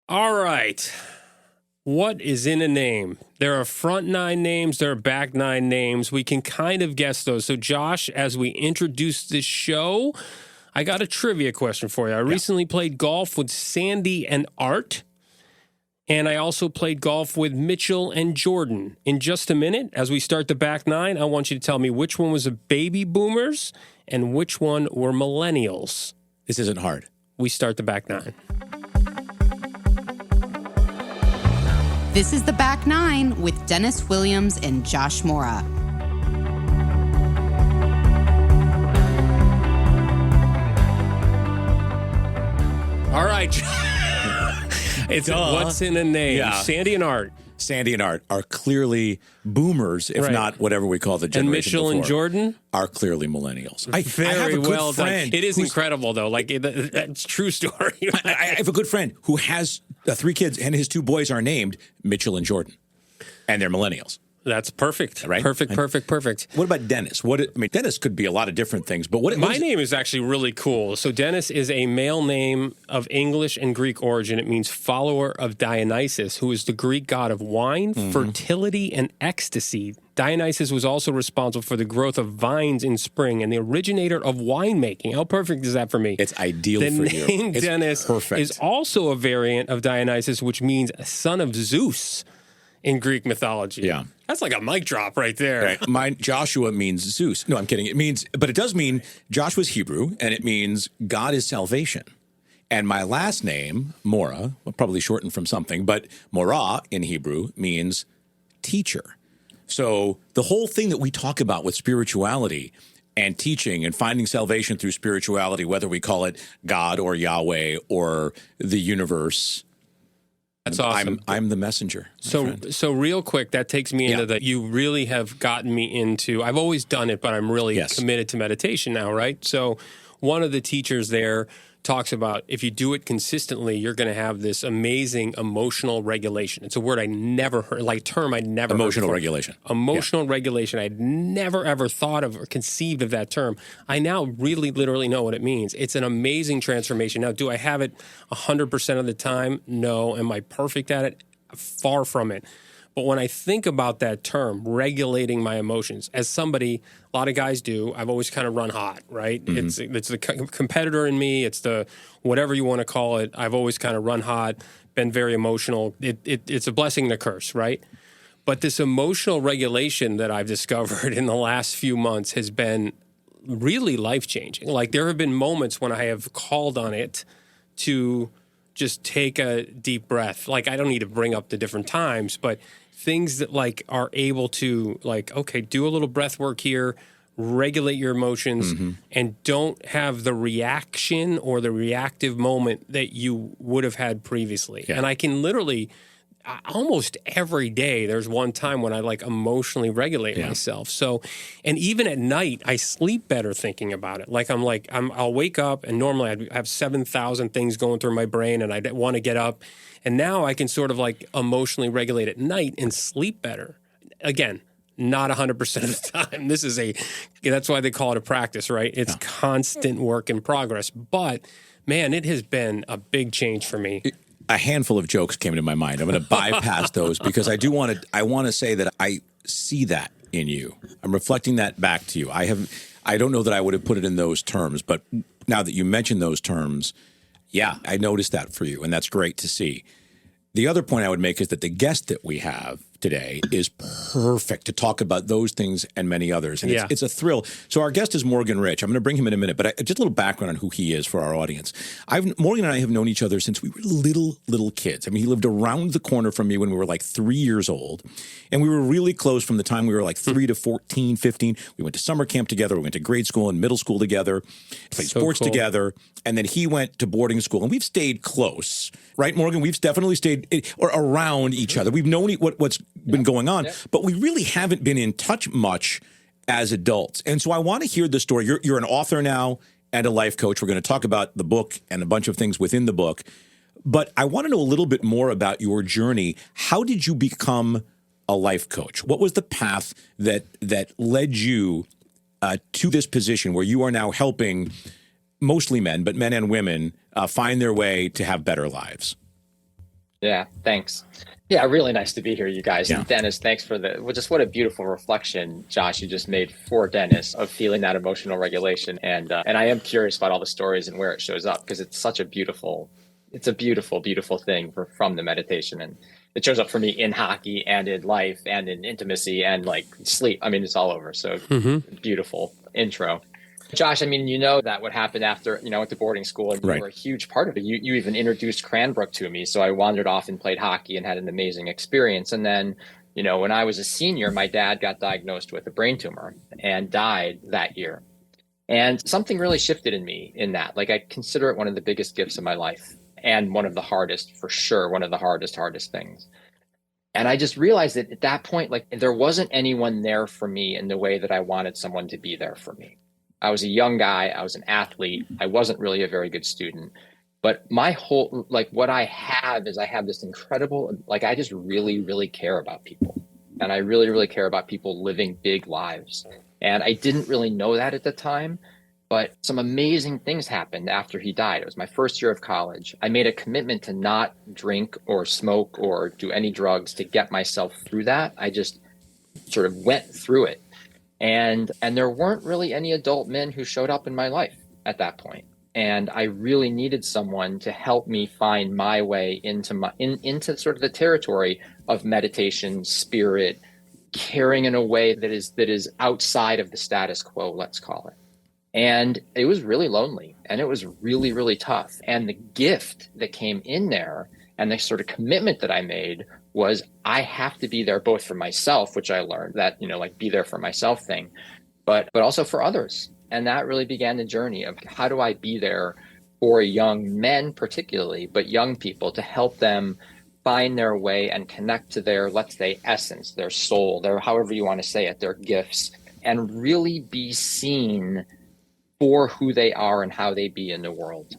All right. What is in a name? There are front nine names, there are back nine names. We can kind of guess those. So, Josh, as we introduce this show, I got a trivia question for you. I recently played golf with Sandy and Art, and I also played golf with Mitchell and Jordan. In just a minute, as we start the back nine, I want you to tell me which one was a baby boomers and which one were millennials. This isn't hard. We start the back nine. This is the Back Nine with Dennis Williams and Josh Mora. All right. It's what's in a name. Yeah. Sandy and Art. Sandy and Art are clearly boomers, if not whatever we call the generation And Mitchell before, and Jordan are clearly millennials. Very I have a good well friend done. It is incredible, though. Like, that's a true story. I have a good friend who has 3 kids, and his 2 boys are named Mitchell and Jordan, and they're millennials. That's perfect. Right? Perfect. What about Dennis? Dennis could be a lot of different things, but My name is actually really cool. So Dennis is a male name of English and Greek origin. It means follower of Dionysus, who is the Greek god of wine, fertility, and ecstasy. Dionysus was also responsible for the growth of vines in spring and the originator of winemaking. How perfect is that for me? It's ideal for you. The name Dennis is also a variant of Dionysus, which means son of Zeus in Greek mythology. Yeah. That's like a mic drop right there. Right. Joshua means Zeus. No, I'm kidding. But it does mean Joshua's Hebrew, and it means God is salvation. And my last name, Mora, probably shortened from something, but Mora in Hebrew means teacher. So the whole thing that we talk about with spirituality and teaching and finding salvation through spirituality, whether we call it God or Yahweh or the universe, that's awesome. I'm the messenger. So real quick, that takes me into that. You really have gotten me into, I've always done it, but I'm really committed to meditation now, right? So one of the teachers there talks about if you do it consistently, you're going to have this amazing emotional regulation. It's a word I never heard, term I never Emotional heard regulation. Emotional regulation. I'd never, ever thought of or conceived of that term. I now really, literally know what it means. It's an amazing transformation. Now, do I have it 100% of the time? No. Am I perfect at it? Far from it. But when I think about that term, regulating my emotions, as somebody, a lot of guys do, I've always kind of run hot, right? Mm-hmm. It's the competitor in me. It's the whatever you want to call it. I've always kind of run hot, been very emotional. It's a blessing and a curse, right? But this emotional regulation that I've discovered in the last few months has been really life-changing. Like, there have been moments when I have called on it to just take a deep breath. Like, I don't need to bring up the different times, but things that are able to okay, do a little breath work here, regulate your emotions, and don't have the reaction or the reactive moment that you would have had previously. Yeah. And I can literally, almost every day, there's one time when I emotionally regulate myself. So, and even at night, I sleep better thinking about it. I'll wake up and normally I'd have 7,000 things going through my brain and I'd want to get up. And now I can sort of emotionally regulate at night and sleep better. Again, not 100% of the time. That's why they call it a practice, right? It's constant work in progress. But man, it has been a big change for me. A handful of jokes came into my mind. I'm going to bypass those because I want to say that I see that in you. I'm reflecting that back to you. I don't know that I would have put it in those terms, but now that you mention those terms, I noticed that for you, and that's great to see. The other point I would make is that the guest that we have today is perfect to talk about those things and many others. And it's a thrill. So our guest is Morgan Rich. I'm going to bring him in a minute, but just a little background on who he is for our audience. Morgan and I have known each other since we were little kids. I mean, he lived around the corner from me when we were 3 years old. And we were really close from the time we were 3 to 14, 15. We went to summer camp together. We went to grade school and middle school together, played sports together. And then he went to boarding school. And we've stayed close, right, Morgan? We've definitely stayed around each other. We've known what's been going on, but we really haven't been in touch much as adults. And so I want to hear the story. You're an author now and a life coach. We're going to talk about the book and a bunch of things within the book. But I want to know a little bit more about your journey. How did you become a life coach? What was the path that led you to this position where you are now helping mostly men, but men and women find their way to have better lives? Yeah, thanks. Yeah, really nice to be here, you guys. Yeah. And Dennis, thanks for just what a beautiful reflection, Josh, you just made for Dennis of feeling that emotional regulation. And I am curious about all the stories and where it shows up because it's such a beautiful thing from the meditation. And it shows up for me in hockey and in life and in intimacy and like sleep. I mean, it's all over. So beautiful intro. Josh, I mean, you know that what happened after, at the boarding school, and you Right. were a huge part of it. You even introduced Cranbrook to me. So I wandered off and played hockey and had an amazing experience. And then, when I was a senior, my dad got diagnosed with a brain tumor and died that year. And something really shifted in me in that. Like, I consider it one of the biggest gifts of my life and one of the hardest, for sure, one of the hardest things. And I just realized that at that point, like, there wasn't anyone there for me in the way that I wanted someone to be there for me. I was a young guy. I was an athlete. I wasn't really a very good student. But my whole, like, what I have is I have this incredible, like, I just really, really care about people. And I really, really care about people living big lives. And I didn't really know that at the time. But some amazing things happened after he died. It was my first year of college. I made a commitment to not drink or smoke or do any drugs to get myself through that. I just sort of went through it. And there weren't really any adult men who showed up in my life at that point. And I really needed someone to help me find my way into sort of the territory of meditation, spirit, caring in a way that is outside of the status quo, let's call it. And it was really lonely and it was really, really tough. And the gift that came in there and the sort of commitment that I made was I have to be there both for myself, which I learned that, like be there for myself thing, but also for others. And that really began the journey of how do I be there for young men particularly, but young people to help them find their way and connect to their, let's say, essence, their soul, their, however you want to say it, their gifts, and really be seen for who they are and how they be in the world.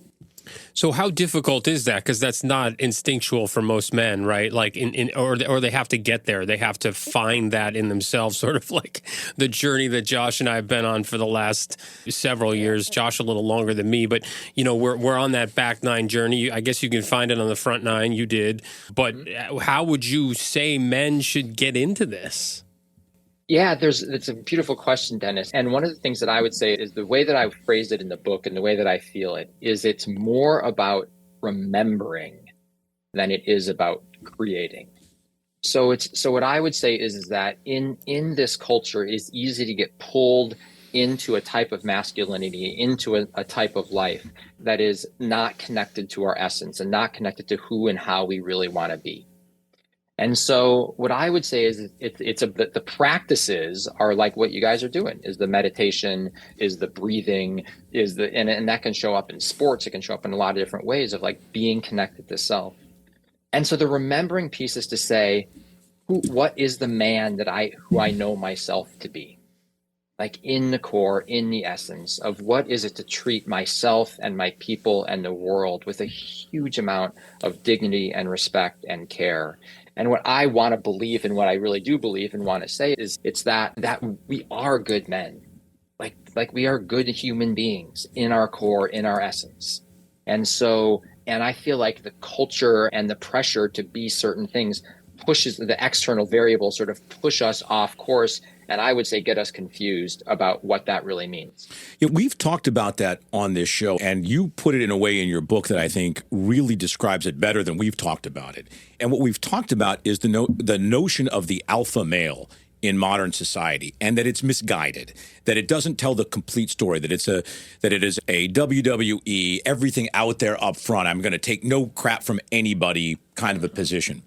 So how difficult is that? Because that's not instinctual for most men, right? Like or they have to get there. They have to find that in themselves, sort of like the journey that Josh and I have been on for the last several years. Josh a little longer than me, but we're on that back nine journey. I guess you can find it on the front nine. You did, but how would you say men should get into this? Yeah, it's a beautiful question, Dennis. And one of the things that I would say is the way that I phrased it in the book and the way that I feel it is it's more about remembering than it is about creating. So what I would say is that in this culture, it is easy to get pulled into a type of masculinity, into a type of life that is not connected to our essence and not connected to who and how we really want to be. And so what I would say is the practices are like what you guys are doing, is the meditation, is the breathing, and that can show up in sports. It can show up in a lot of different ways of like being connected to self. And so the remembering piece is to say, what is the man who I know myself to be? Like in the core, in the essence of what is it to treat myself and my people and the world with a huge amount of dignity and respect and care. And what I want to believe and what I really do believe and want to say is it's that we are good men. Like we are good human beings in our core, in our essence. And I feel like the culture and the pressure to be certain things pushes the external variables sort of push us off course. And I would say get us confused about what that really means. Yeah, we've talked about that on this show, and you put it in a way in your book that I think really describes it better than we've talked about it. And what we've talked about is the notion of the alpha male in modern society, and that it's misguided, that it doesn't tell the complete story, that it is a WWE, everything out there up front, I'm going to take no crap from anybody kind of a position.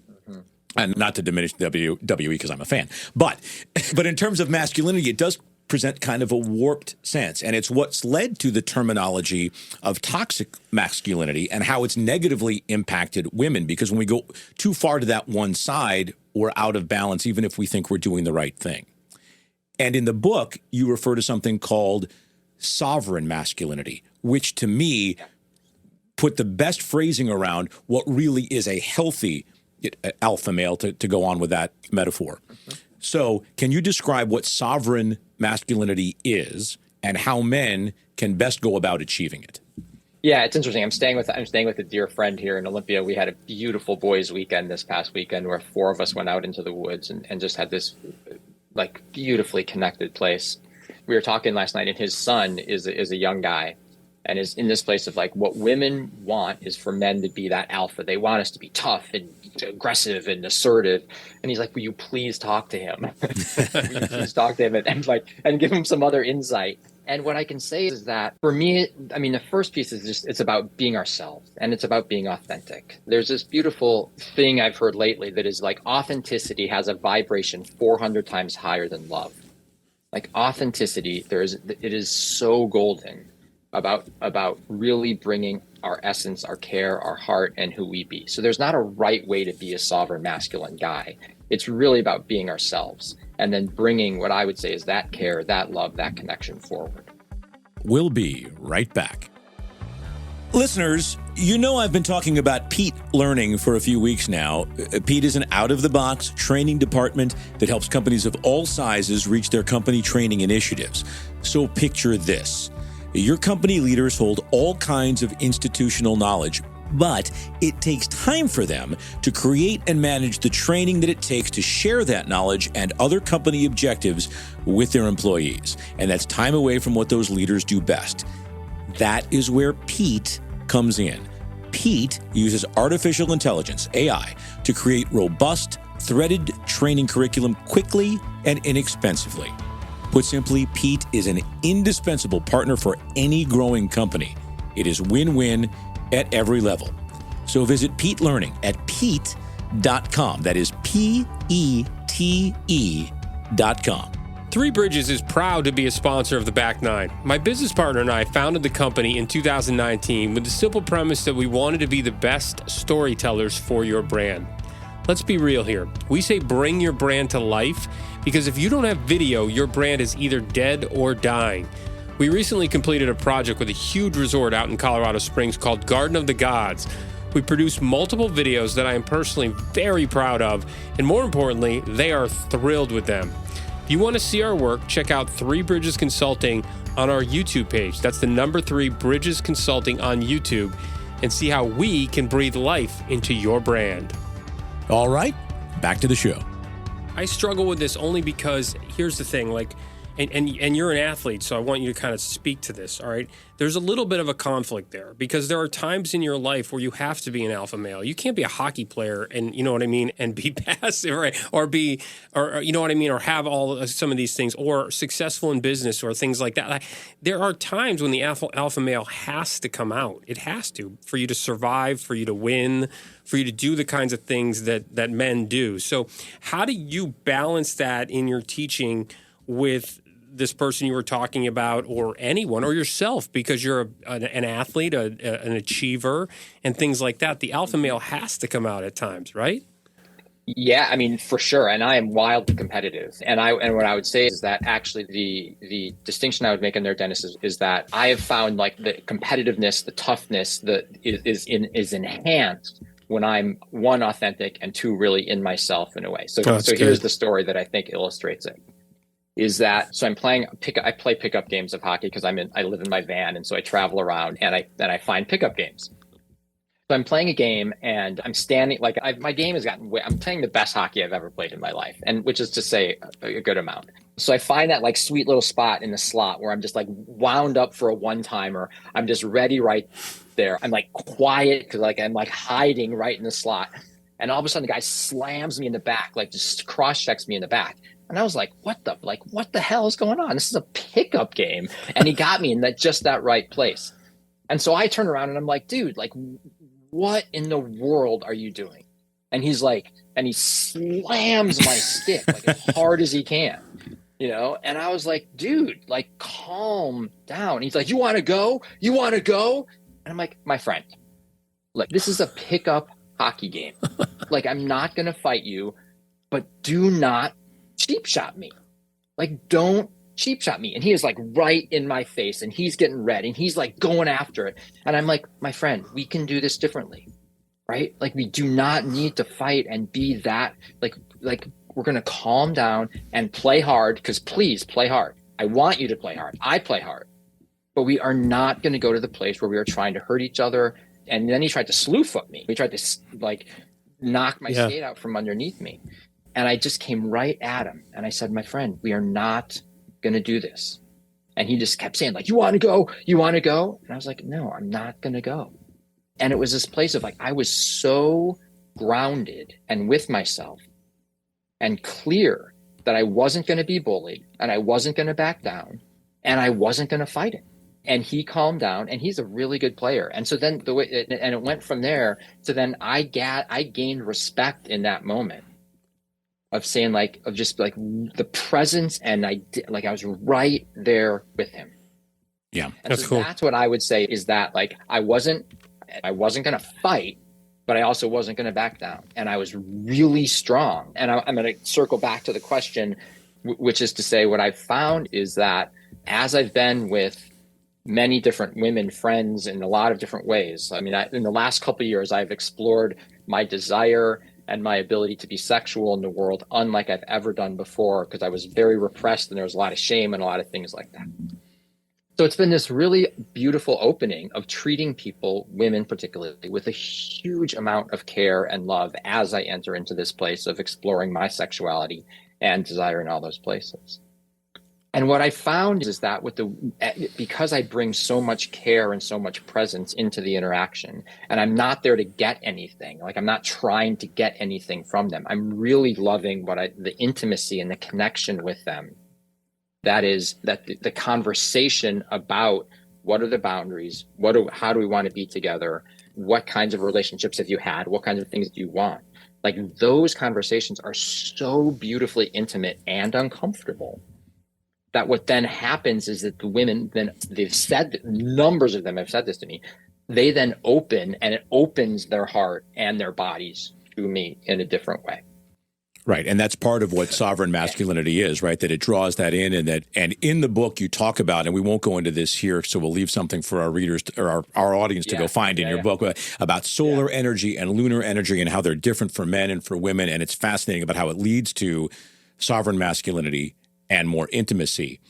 And not to diminish WWE because I'm a fan, but in terms of masculinity, it does present kind of a warped sense, and it's what's led to the terminology of toxic masculinity and how it's negatively impacted women. Because when we go too far to that one side, we're out of balance, even if we think we're doing the right thing. And in the book, you refer to something called sovereign masculinity, which to me put the best phrasing around what really is a healthy alpha male, to go on with that metaphor. So can you describe what sovereign masculinity is and how men can best go about achieving it? Yeah, it's interesting. I'm staying with a dear friend here in Olympia. We had a beautiful boys' weekend this past weekend where four of us went out into the woods and just had this like beautifully connected place. We were talking last night, and his son is a young guy, and is in this place of like what women want is for men to be that alpha. They want us to be tough and aggressive and assertive. And he's like, "Will you please talk to him? Will you please talk to him and give him some other insight?" And what I can say is that for me, I mean, the first piece is just, it's about being ourselves and it's about being authentic. There's this beautiful thing I've heard lately that is like authenticity has a vibration 400 times higher than love. Like authenticity, it is so golden about really bringing our essence, our care, our heart, and who we be. So there's not a right way to be a sovereign masculine guy. It's really about being ourselves and then bringing what I would say is that care, that love, that connection forward. We'll be right back. Listeners, you know I've been talking about Pete Learning for a few weeks now. Pete is an out-of-the-box training department that helps companies of all sizes reach their company training initiatives. So picture this. Your company leaders hold all kinds of institutional knowledge, but it takes time for them to create and manage the training that it takes to share that knowledge and other company objectives with their employees. And that's time away from what those leaders do best. That is where Pete comes in. Pete uses artificial intelligence, AI, to create robust, threaded training curriculum quickly and inexpensively. Put simply, Pete is an indispensable partner for any growing company. It is win-win at every level. So visit Pete Learning at pete.com. That is PETE.com. Three Bridges is proud to be a sponsor of the Back Nine. My business partner and I founded the company in 2019 with the simple premise that we wanted to be the best storytellers for your brand. Let's be real here. We say bring your brand to life because if you don't have video, your brand is either dead or dying. We recently completed a project with a huge resort out in Colorado Springs called Garden of the Gods. We produced multiple videos that I am personally very proud of, and more importantly, they are thrilled with them. If you want to see our work, check out Three Bridges Consulting on our YouTube page. That's the number 3 Bridges Consulting on YouTube, and see how we can breathe life into your brand. All right, back to the show. I struggle with this only because here's the thing, like, and you're an athlete, so I want you to kind of speak to this, all right? There's a little bit of a conflict there because there are times in your life where you have to be an alpha male. You can't be a hockey player and, you know what I mean, and be passive, right? Or you know what I mean, or have some of these things, or successful in business or things like that. There are times when the alpha male has to come out. It has to, for you to survive, for you to win, for you to do the kinds of things that men do. So how do you balance that in your teaching with this person you were talking about, or anyone, or yourself, because you're an athlete, an achiever, and things like that? The alpha male has to come out at times, right? Yeah, I mean, for sure. And I am wildly competitive. And what I would say is that actually the distinction I would make in there, Dennis, is that I have found like the competitiveness, the toughness that is enhanced when I'm 1, authentic, and 2, really in myself in a way. So here's the story that I think illustrates it. Is that so? I play pickup games of hockey because I live in my van, and so I travel around and I find pickup games. So I'm playing a game and I'm standing my game has gotten. I'm playing the best hockey I've ever played in my life, and which is to say a good amount. So I find that like sweet little spot in the slot where I'm just like wound up for a one-timer. I'm just ready right there. I'm like quiet because like I'm like hiding right in the slot, and all of a sudden the guy slams me in the back, like just cross-checks me in the back. And I was like, what the hell is going on? This is a pickup game. And he got me in that right place. And so I turn around and I'm like, dude, like, what in the world are you doing? And he's like, and he slams my stick like as hard as he can, you know? And I was like, dude, like, calm down. And he's like, you want to go? You want to go? And I'm like, my friend, look, this is a pickup hockey game. Like, I'm not going to fight you, but do not cheap shot me. Like, don't cheap shot me. And he is like right in my face, and he's getting red, and he's like going after it. And I'm like, my friend, we can do this differently, right? Like, we do not need to fight and be that like we're going to calm down and play hard, because please play hard. I want you to play hard. I play hard. but we are not going to go to the place where we are trying to hurt each other. And then he tried to slew foot me. He tried to like knock my skate out from underneath me. And I just came right at him. And I said, my friend, we are not going to do this. And he just kept saying, like, you want to go? You want to go? And I was like, no, I'm not going to go. And it was this place of like, I was so grounded and with myself and clear that I wasn't going to be bullied and I wasn't going to back down and I wasn't going to fight it. And he calmed down, and he's a really good player. And so then it went from there to then I gained respect in that moment of saying like, of just like the presence. And I was right there with him. Yeah. And that's so cool. That's what I would say is that like, I wasn't going to fight, but I also wasn't going to back down. And I was really strong. And I'm going to circle back to the question, which is to say what I've found is that as I've been with many different women friends in a lot of different ways. I mean, in the last couple of years, I've explored my desire and my ability to be sexual in the world, unlike I've ever done before, because I was very repressed and there was a lot of shame and a lot of things like that. So it's been this really beautiful opening of treating people, women particularly, with a huge amount of care and love as I enter into this place of exploring my sexuality and desire in all those places. And what I found is that because I bring so much care and so much presence into the interaction, and I'm not there to get anything, like I'm not trying to get anything from them. I'm really loving the intimacy and the connection with them. That is that the conversation about what are the boundaries, how do we want to be together? What kinds of relationships have you had? What kinds of things do you want? Like those conversations are so beautifully intimate and uncomfortable. That what then happens is that the women then numbers of them have said this to me, they then open and it opens their heart and their bodies to me in a different way. Right. And that's part of what sovereign masculinity is, right? That it draws that in and in the book you talk about, and we won't go into this here, so we'll leave something for our readers or our audience to go find in your book about solar energy and lunar energy and how they're different for men and for women. And it's fascinating about how it leads to sovereign masculinity and more intimacy.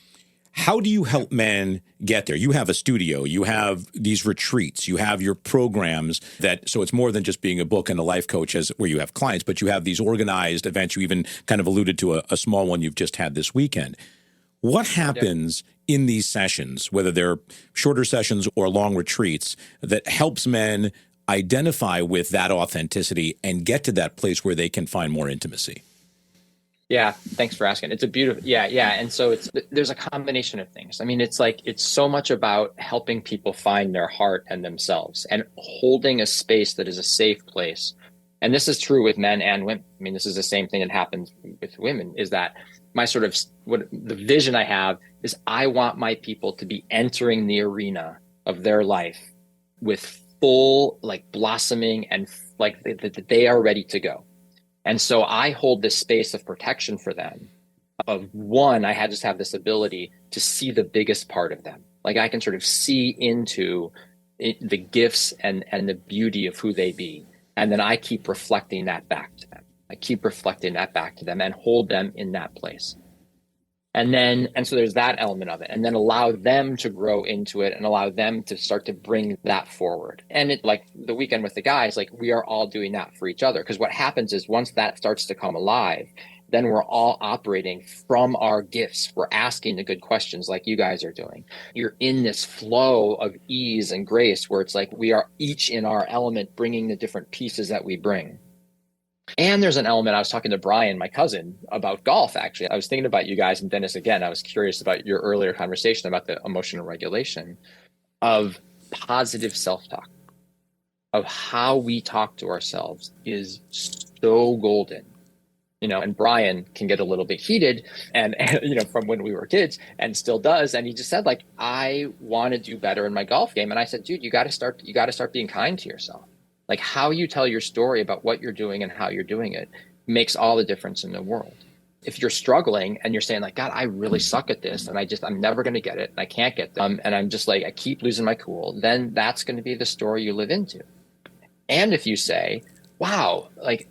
How do you help men get there? You have a studio, you have these retreats, you have your programs so it's more than just being a book and a life coach where you have clients, but you have these organized events. You even kind of alluded to a small one you've just had this weekend. What happens in these sessions, whether they're shorter sessions or long retreats, that helps men identify with that authenticity and get to that place where they can find more intimacy? Yeah, thanks for asking. It's a beautiful, yeah. And so there's a combination of things. I mean, it's so much about helping people find their heart and themselves and holding a space that is a safe place. And this is true with men and women. I mean, this is the same thing that happens with women, is that my sort of, what the vision I have is I want my people to be entering the arena of their life with full like blossoming and like that they are ready to go. And so I hold this space of protection for them. I just have this ability to see the biggest part of them. Like I can sort of see into the gifts and the beauty of who they be. And then I keep reflecting that back to them. And hold them in that place. And so there's that element of it, and then allow them to grow into it and allow them to start to bring that forward. And it, like the weekend with the guys, like we are all doing that for each other. Because what happens is once that starts to come alive, then we're all operating from our gifts. We're asking the good questions like you guys are doing. You're in this flow of ease and grace where it's like we are each in our element, bringing the different pieces that we bring. And there's an element, I was talking to Brian, my cousin, about golf, actually. I was thinking about you guys and Dennis again. I was curious about your earlier conversation about the emotional regulation of positive self-talk, of how we talk to ourselves is so golden. And Brian can get a little bit heated and from when we were kids and still does. And he just said, like, I want to do better in my golf game. And I said, dude, you got to start being kind to yourself. Like how you tell your story about what you're doing and how you're doing it makes all the difference in the world. If you're struggling and you're saying like, God, I really suck at this and I'm never going to get it and I can't get them and I'm just like, I keep losing my cool, then that's going to be the story you live into. And if you say, wow, like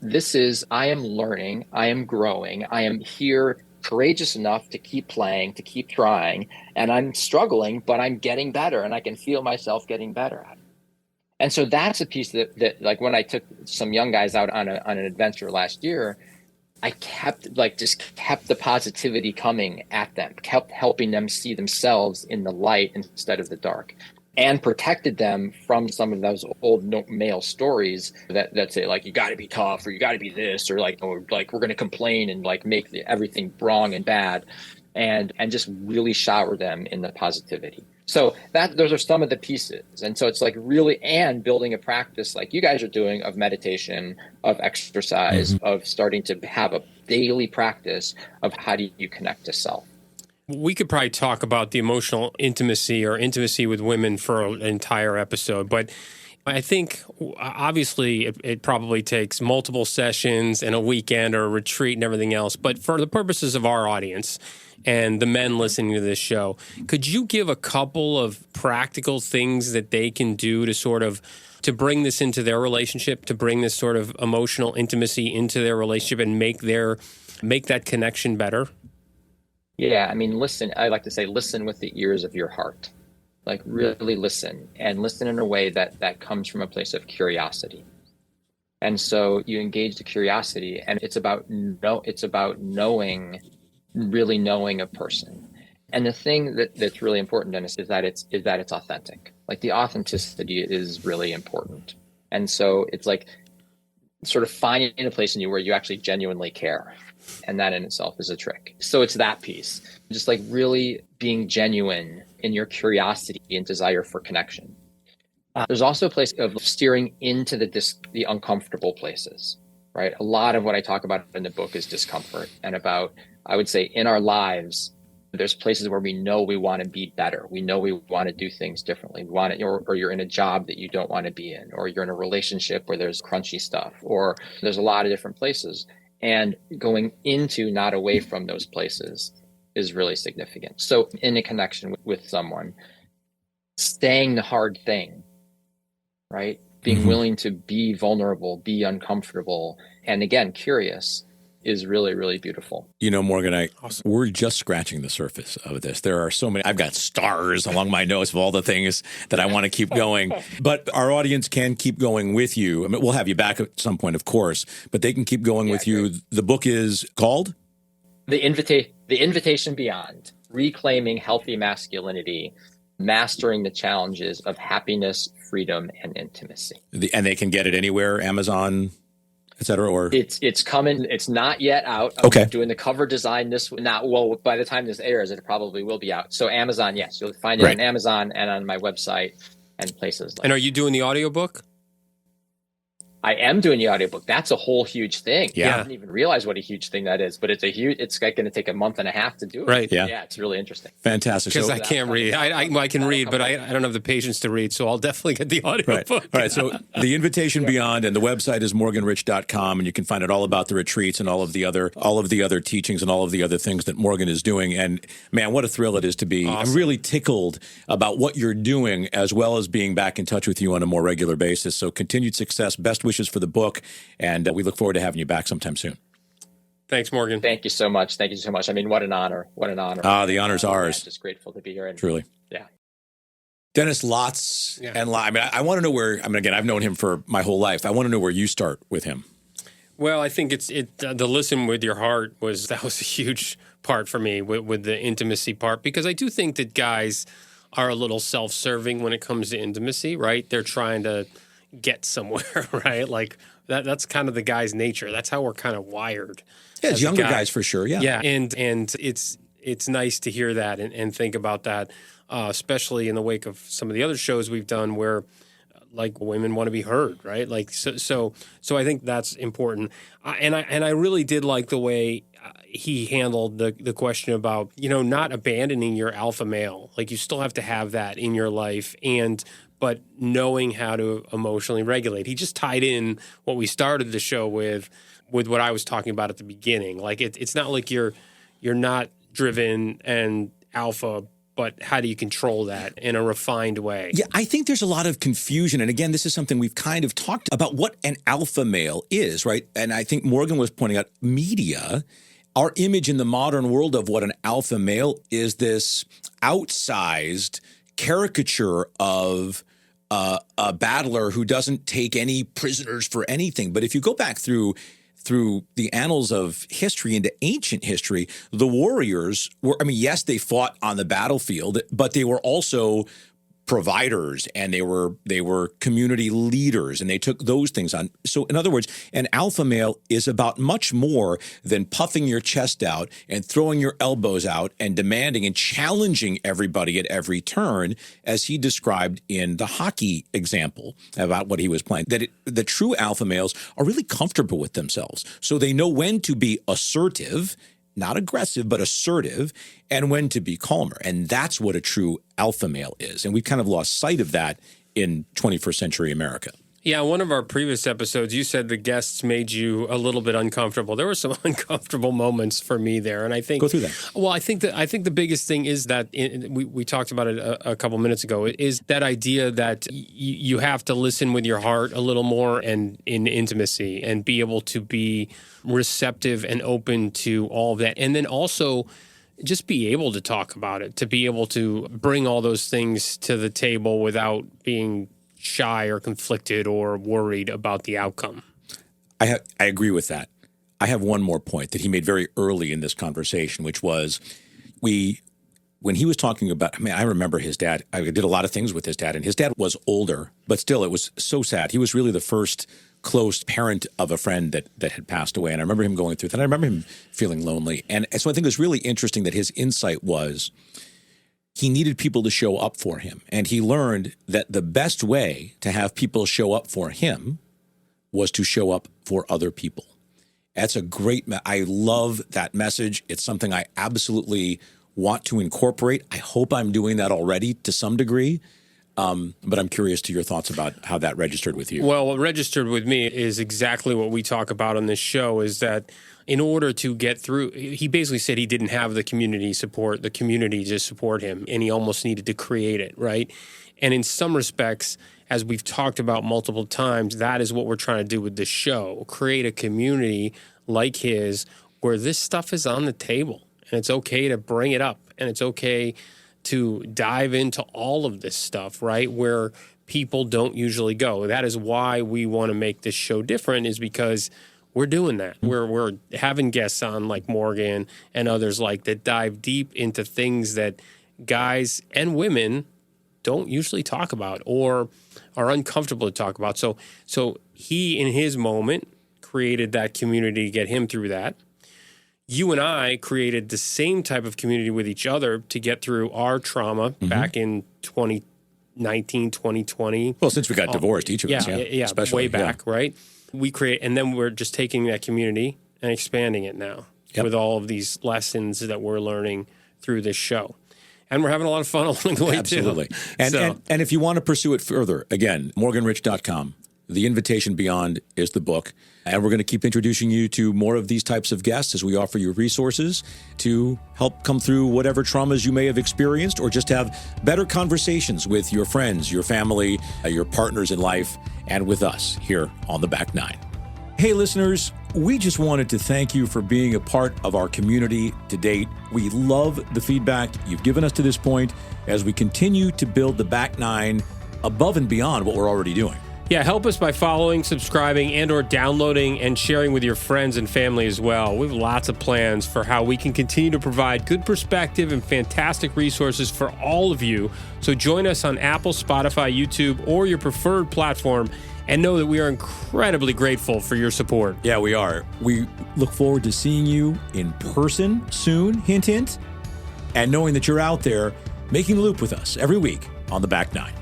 I am learning, I am growing, I am here courageous enough to keep playing, to keep trying, and I'm struggling, but I'm getting better, and I can feel myself getting better at it. And so that's a piece that like when I took some young guys out on an adventure last year, I kept the positivity coming at them, kept helping them see themselves in the light instead of the dark, and protected them from some of those old male stories that say like, you got to be tough, or you got to be this, or like we're going to complain and like make everything wrong and bad, and just really shower them in the positivity. So those are some of the pieces. And so it's like really, and building a practice like you guys are doing of meditation, of exercise, of starting to have a daily practice of how do you connect to self. We could probably talk about the emotional intimacy or intimacy with women for an entire episode, but I think obviously it probably takes multiple sessions and a weekend or a retreat and everything else. But for the purposes of our audience and the men listening to this show, could you give a couple of practical things that they can do to bring this into their relationship, to bring this sort of emotional intimacy into their relationship and make that connection better? Yeah, I mean, I like to say, listen with the ears of your heart. Like really listen, and listen in a way that comes from a place of curiosity. And so you engage the curiosity, and it's about really knowing a person. And the thing that's really important, Dennis, is that it's authentic. Like the authenticity is really important. And so it's like sort of finding a place in you where you actually genuinely care. And that in itself is a trick. So it's that piece, just like really being genuine in your curiosity and desire for connection. There's also a place of steering into the uncomfortable places, right? A lot of what I talk about in the book is discomfort, and about, I would say, in our lives, there's places where we know we want to be better. We know we want to do things differently. We want it, or you're in a job that you don't want to be in, or you're in a relationship where there's crunchy stuff, or there's a lot of different places. And going into, not away from those places, is really significant. So in a connection with someone, saying the hard thing, right? Being willing to be vulnerable, be uncomfortable, and again, curious, is really, really beautiful. You know, Morgan, we're just scratching the surface of this. There are so many. I've got stars along my nose of all the things that I want to keep going. But our audience can keep going with you. I mean, we'll have you back at some point, of course, but they can keep going with you. Great. The book is called? The Invitation Beyond, Reclaiming Healthy Masculinity, Mastering the Challenges of Happiness, Freedom, and Intimacy. And they can get it anywhere, Amazon, et cetera, or it's coming. It's not yet out. Okay. I'm doing the cover design by the time this airs, it probably will be out. So Amazon, yes, you'll find it on Amazon and on my website and places like that. And are you doing the audiobook? I am doing the audiobook. That's a whole huge thing. Yeah. I didn't even realize what a huge thing that is, but it's going to take a month and a half to do it. Right. Yeah. It's really interesting. Fantastic. Because I can't read. I can read, but I don't have the patience to read, so I'll definitely get the audiobook. All right. So The Invitation Beyond, and the website is morganrich.com, and you can find out all about the retreats and all of the other teachings and all of the other things that Morgan is doing. And man, what a thrill it is to be. Awesome. I'm really tickled about what you're doing, as well as being back in touch with you on a more regular basis. So continued success. Best wishes for the book, and we look forward to having you back sometime soon. Thanks, Morgan. Thank you so much. Thank you so much. I mean, what an honor. What an honor. The honor's ours. Just grateful to be here. Truly. Yeah. Dennis, lots and lots. I mean, I want to know where, again, I've known him for my whole life. I want to know where you start with him. Well, I think the listen with your heart was a huge part for me with the intimacy part, because I do think that guys are a little self-serving when it comes to intimacy, right? They're trying to get somewhere, right? Like that's kind of the guy's nature. That's how we're kind of wired. Yeah, as younger guys for sure. Yeah. Yeah. And it's nice to hear that and think about that, especially in the wake of some of the other shows we've done where like women want to be heard, right? Like, so I think that's important. And I really did like the way he handled the question about, not abandoning your alpha male. Like you still have to have that in your life, but knowing how to emotionally regulate. He just tied in what we started the show with what I was talking about at the beginning. Like it's not like you're not driven and alpha, but how do you control that in a refined way? Yeah, I think there's a lot of confusion. And again, this is something we've kind of talked about, what an alpha male is, right? And I think Morgan was pointing out media our image in the modern world of what an alpha male is this outsized caricature of a battler who doesn't take any prisoners for anything. But if you go back through the annals of history into ancient history, the warriors were, I mean, yes, they fought on the battlefield, but they were also providers, and they were community leaders, and they took those things on. So in other words, an alpha male is about much more than puffing your chest out and throwing your elbows out and demanding and challenging everybody at every turn, as he described in the hockey example about what he was playing. The true alpha males are really comfortable with themselves. So they know when to be assertive, not aggressive, but assertive, and when to be calmer. And that's what a true alpha male is. And we've kind of lost sight of that in 21st century America. Yeah, one of our previous episodes, you said the guests made you a little bit uncomfortable. There were some uncomfortable moments for me there, and I think go through that. Well, I think the biggest thing is that we talked about it a couple minutes ago. Is that idea that you have to listen with your heart a little more, and in intimacy, and be able to be receptive and open to all of that, and then also just be able to talk about it, to be able to bring all those things to the table without being shy or conflicted or worried about the outcome. I agree with that. I have one more point that he made very early in this conversation, which was when he was talking about, I mean, I remember his dad. I did a lot of things with his dad, and his dad was older, but still it was so sad. He was really the first close parent of a friend that had passed away. And I remember him going through that. I remember him feeling lonely. And so I think it was really interesting that his insight was he needed people to show up for him. And he learned that the best way to have people show up for him was to show up for other people. That's a great, I love that message. It's something I absolutely want to incorporate. I hope I'm doing that already to some degree. But I'm curious to your thoughts about how that registered with you. Well, what registered with me is exactly what we talk about on this show, is that in order to get through, he basically said he didn't have the community to support him, and he almost needed to create it, right? And in some respects, as we've talked about multiple times, that is what we're trying to do with this show, create a community like his where this stuff is on the table, and it's okay to bring it up, and it's okay to dive into all of this stuff, right, where people don't usually go. That is why we want to make this show different, is because we're doing that. We're having guests on like Morgan and others like that dive deep into things that guys and women don't usually talk about or are uncomfortable to talk about. So he, in his moment, created that community to get him through that. You and I created the same type of community with each other to get through our trauma back in 2019, 2020. Well, since we got divorced, each of us, especially way back, right? We create, and then we're just taking that community and expanding it now with all of these lessons that we're learning through this show. And we're having a lot of fun along the way, Absolutely. too. And if you want to pursue it further, again, morganrich.com. The Invitation Beyond is the book. And we're going to keep introducing you to more of these types of guests as we offer you resources to help come through whatever traumas you may have experienced, or just have better conversations with your friends, your family, your partners in life, and with us here on The Back Nine. Hey, listeners, we just wanted to thank you for being a part of our community to date. We love the feedback you've given us to this point as we continue to build The Back Nine above and beyond what we're already doing. Yeah, help us by following, subscribing, and or downloading and sharing with your friends and family as well. We have lots of plans for how we can continue to provide good perspective and fantastic resources for all of you. So join us on Apple, Spotify, YouTube, or your preferred platform, and know that we are incredibly grateful for your support. Yeah, we are. We look forward to seeing you in person soon, hint, hint, and knowing that you're out there making the loop with us every week on The Back Nine.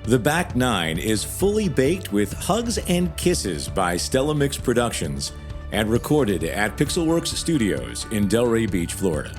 The Back Nine is fully baked with hugs and kisses by Stella Mix Productions and recorded at Pixelworks Studios in Delray Beach, Florida.